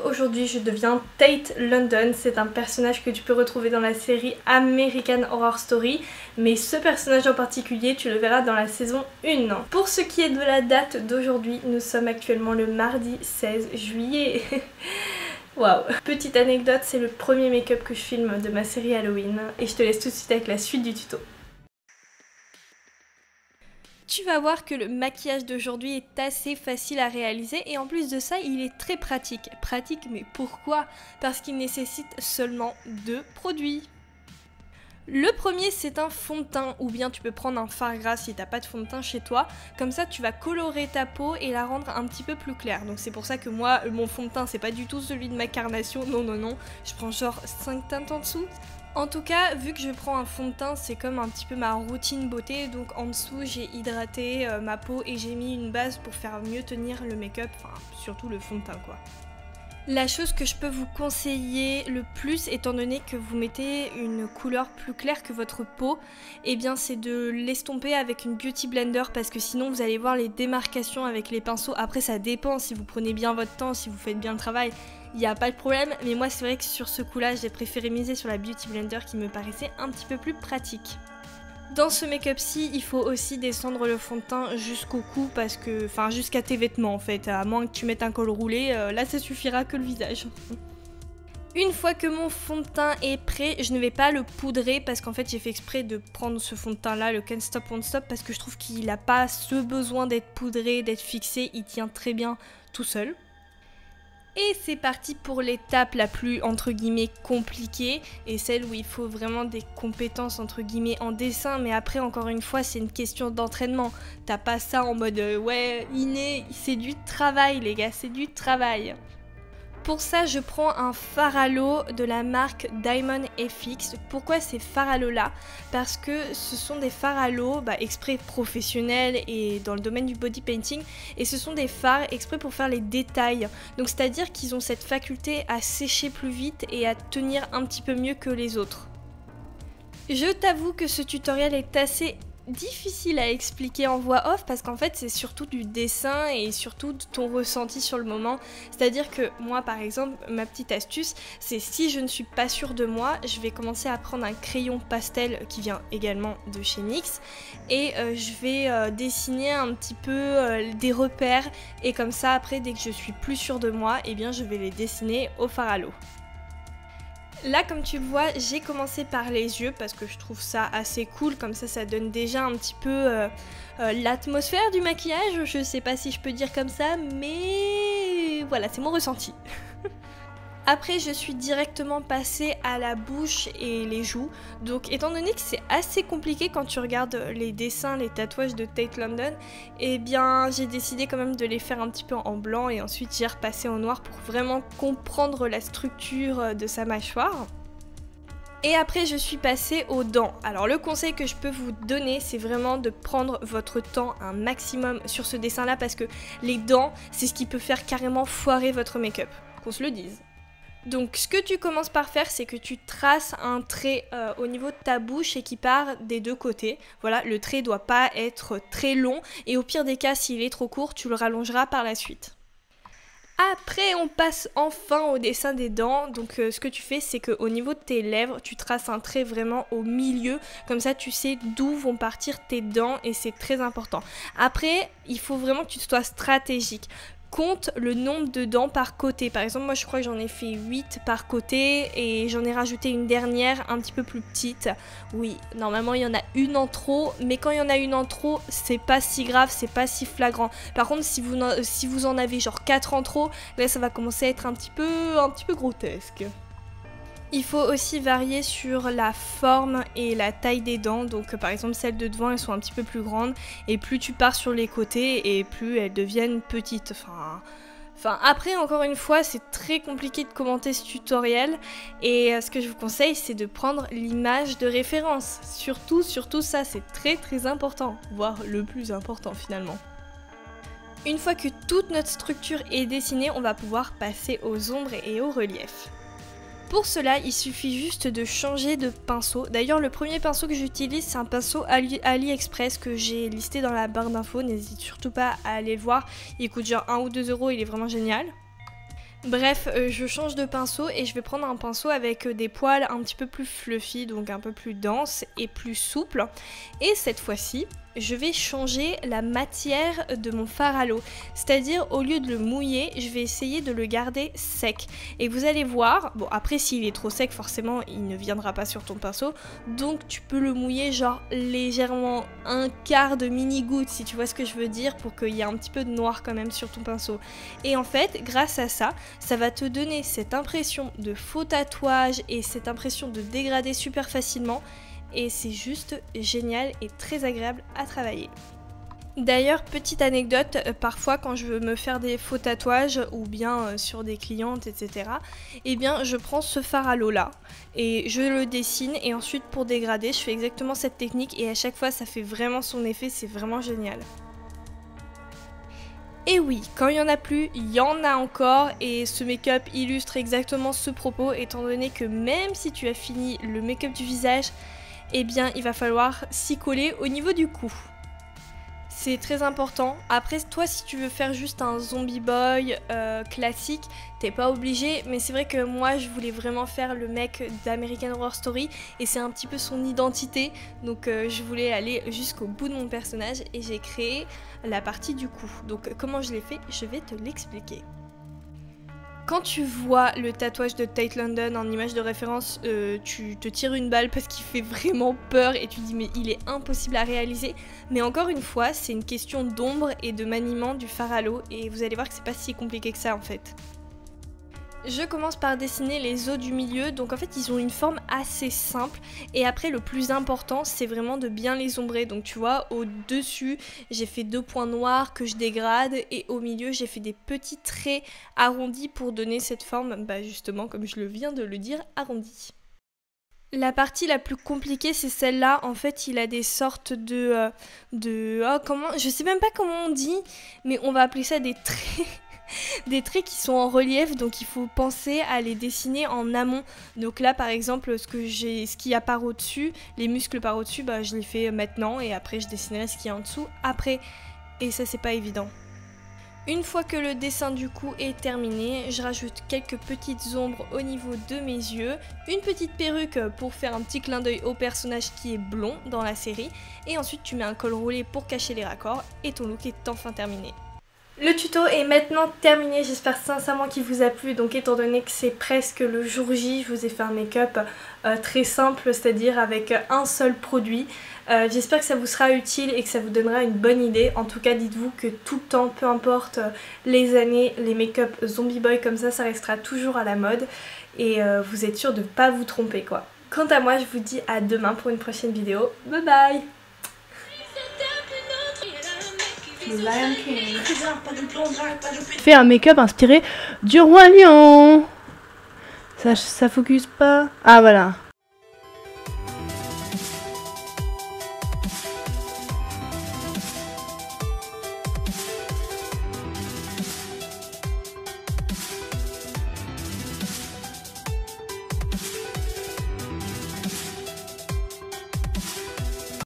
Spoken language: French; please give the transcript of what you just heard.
titre, aujourd'hui je deviens Tate London. C'est un personnage que tu peux retrouver dans la série American Horror Story, mais ce personnage en particulier tu le verras dans la saison 1. Pour ce qui est de la date d'aujourd'hui, nous sommes actuellement le mardi 16 juillet. Waouh. Petite anecdote, c'est le premier make-up que je filme de ma série Halloween et je te laisse tout de suite avec la suite du tuto. Tu vas voir que le maquillage d'aujourd'hui est assez facile à réaliser et en plus de ça, il est très pratique. Pratique, mais pourquoi? Parce qu'il nécessite seulement 2 produits. Le premier, c'est un fond de teint, ou bien tu peux prendre un fard gras si t'as pas de fond de teint chez toi. Comme ça, tu vas colorer ta peau et la rendre un petit peu plus claire. Donc c'est pour ça que moi, mon fond de teint, c'est pas du tout celui de ma carnation. Non, non, non. Je prends genre 5 teintes en dessous. En tout cas, vu que je prends un fond de teint, c'est comme un petit peu ma routine beauté, donc en dessous j'ai hydraté ma peau et j'ai mis une base pour faire mieux tenir le make-up, enfin surtout le fond de teint quoi. La chose que je peux vous conseiller le plus, étant donné que vous mettez une couleur plus claire que votre peau, eh bien c'est de l'estomper avec une beauty blender parce que sinon vous allez voir les démarcations avec les pinceaux. Après ça dépend si vous prenez bien votre temps, si vous faites bien le travail. Il n'y a pas de problème, mais moi c'est vrai que sur ce coup-là, j'ai préféré miser sur la Beauty Blender qui me paraissait un petit peu plus pratique. Dans ce make-up-ci, il faut aussi descendre le fond de teint jusqu'au cou, parce que, enfin jusqu'à tes vêtements en fait, à moins que tu mettes un col roulé, là ça suffira que le visage. Une fois que mon fond de teint est prêt, je ne vais pas le poudrer parce qu'en fait j'ai fait exprès de prendre ce fond de teint là, le Can't Stop Won't Stop, parce que je trouve qu'il n'a pas ce besoin d'être poudré, d'être fixé, il tient très bien tout seul. Et c'est parti pour l'étape la plus entre guillemets compliquée et celle où il faut vraiment des compétences entre guillemets en dessin, mais après encore une fois c'est une question d'entraînement. T'as pas ça en mode ouais inné, c'est du travail les gars, c'est du travail. Pour ça, je prends un fard à l'eau de la marque Diamond FX. Pourquoi ces fards à l'eau là? Parce que ce sont des fards à l'eau exprès professionnels et dans le domaine du body painting. Et ce sont des fards exprès pour faire les détails. Donc c'est-à-dire qu'ils ont cette faculté à sécher plus vite et à tenir un petit peu mieux que les autres. Je t'avoue que ce tutoriel est assez difficile à expliquer en voix off parce qu'en fait c'est surtout du dessin et surtout de ton ressenti sur le moment. C'est à dire que moi par exemple, ma petite astuce c'est si je ne suis pas sûre de moi, je vais commencer à prendre un crayon pastel qui vient également de chez NYX et je vais dessiner un petit peu des repères et comme ça après dès que je suis plus sûre de moi, eh bien je vais les dessiner au fard à l'eau. Là comme tu le vois, j'ai commencé par les yeux parce que je trouve ça assez cool, comme ça donne déjà un petit peu l'atmosphère du maquillage, je sais pas si je peux dire comme ça, mais voilà, c'est mon ressenti. Après je suis directement passée à la bouche et les joues, donc étant donné que c'est assez compliqué quand tu regardes les dessins, les tatouages de Tate London, eh bien j'ai décidé quand même de les faire un petit peu en blanc et ensuite j'ai repassé en noir pour vraiment comprendre la structure de sa mâchoire. Et après je suis passée aux dents. Alors le conseil que je peux vous donner c'est vraiment de prendre votre temps un maximum sur ce dessin là parce que les dents c'est ce qui peut faire carrément foirer votre make-up, qu'on se le dise. Donc ce que tu commences par faire c'est que tu traces un trait au niveau de ta bouche et qui part des deux côtés. Voilà, le trait doit pas être très long et au pire des cas s'il est trop court tu le rallongeras par la suite. Après on passe enfin au dessin des dents, donc ce que tu fais c'est qu'au niveau de tes lèvres tu traces un trait vraiment au milieu, comme ça tu sais d'où vont partir tes dents et c'est très important. Après il faut vraiment que tu sois stratégique. Compte le nombre de dents par côté. Par exemple, moi je crois que j'en ai fait 8 par côté et j'en ai rajouté une dernière un petit peu plus petite. Oui, normalement il y en a une en trop, mais quand il y en a une en trop, c'est pas si grave, c'est pas si flagrant. Par contre, si vous en avez genre 4 en trop, là ça va commencer à être un petit peu grotesque. Il faut aussi varier sur la forme et la taille des dents, donc par exemple celles de devant elles sont un petit peu plus grandes et plus tu pars sur les côtés et plus elles deviennent petites. Enfin après encore une fois c'est très compliqué de commenter ce tutoriel et ce que je vous conseille c'est de prendre l'image de référence. Surtout ça c'est très important, voire le plus important finalement. Une fois que toute notre structure est dessinée, on va pouvoir passer aux ombres et au relief. Pour cela, il suffit juste de changer de pinceau. D'ailleurs, le premier pinceau que j'utilise, c'est un pinceau AliExpress que j'ai listé dans la barre d'infos. N'hésite surtout pas à aller le voir. Il coûte genre 1 ou 2 euros, il est vraiment génial. Bref, je change de pinceau et je vais prendre un pinceau avec des poils un petit peu plus fluffy, donc un peu plus dense et plus souple. Et cette fois-ci, je vais changer la matière de mon fard à l'eau. C'est-à-dire, au lieu de le mouiller, je vais essayer de le garder sec. Et vous allez voir, bon après s'il est trop sec, forcément il ne viendra pas sur ton pinceau. Donc tu peux le mouiller genre légèrement, un quart de mini goutte si tu vois ce que je veux dire, pour qu'il y ait un petit peu de noir quand même sur ton pinceau. Et en fait, grâce à ça, ça va te donner cette impression de faux tatouage et cette impression de dégradé super facilement. Et c'est juste génial et très agréable à travailler. D'ailleurs, petite anecdote, parfois quand je veux me faire des faux tatouages ou bien sur des clientes, etc., eh bien je prends ce fard à l'eau là et je le dessine et ensuite pour dégrader, je fais exactement cette technique et à chaque fois ça fait vraiment son effet, c'est vraiment génial. Et oui, quand il n'y en a plus, il y en a encore et ce make-up illustre exactement ce propos étant donné que même si tu as fini le make-up du visage, eh bien il va falloir s'y coller au niveau du cou. C'est très important. Après toi si tu veux faire juste un zombie boy classique, t'es pas obligé, mais c'est vrai que moi je voulais vraiment faire le mec d'American Horror Story et c'est un petit peu son identité, donc je voulais aller jusqu'au bout de mon personnage et j'ai créé la partie du cou. Donc comment je l'ai fait, je vais te l'expliquer. Quand tu vois le tatouage de Tate London en image de référence, tu te tires une balle parce qu'il fait vraiment peur et tu te dis mais il est impossible à réaliser. Mais encore une fois, c'est une question d'ombre et de maniement du fard à l'eau et vous allez voir que c'est pas si compliqué que ça en fait. Je commence par dessiner les os du milieu, donc en fait ils ont une forme assez simple et après le plus important c'est vraiment de bien les ombrer, donc tu vois au dessus j'ai fait 2 points noirs que je dégrade et au milieu j'ai fait des petits traits arrondis pour donner cette forme, bah justement comme je le viens de le dire, arrondie. La partie la plus compliquée c'est celle-là, en fait il a des sortes de je sais même pas comment on dit, mais on va appeler ça des traits. Des traits qui sont en relief, donc il faut penser à les dessiner en amont. Donc là par exemple ce qu'il y a par au-dessus, les muscles par au-dessus, bah, je les fais maintenant et après je dessinerai ce qu'il y a en dessous après. Et ça c'est pas évident. Une fois que le dessin du cou est terminé, je rajoute quelques petites ombres au niveau de mes yeux, une petite perruque pour faire un petit clin d'œil au personnage qui est blond dans la série, et ensuite tu mets un col roulé pour cacher les raccords et ton look est enfin terminé. Le tuto est maintenant terminé, j'espère sincèrement qu'il vous a plu, donc étant donné que c'est presque le jour J, je vous ai fait un make-up très simple, c'est-à-dire avec un seul produit. J'espère que ça vous sera utile et que ça vous donnera une bonne idée. En tout cas, dites-vous que tout le temps, peu importe les années, les make-up zombie boy comme ça restera toujours à la mode et vous êtes sûr de ne pas vous tromper quoi. Quant à moi, je vous dis à demain pour une prochaine vidéo. Bye bye! Fais un make-up inspiré du Roi Lion. Ça focus pas. Ah voilà.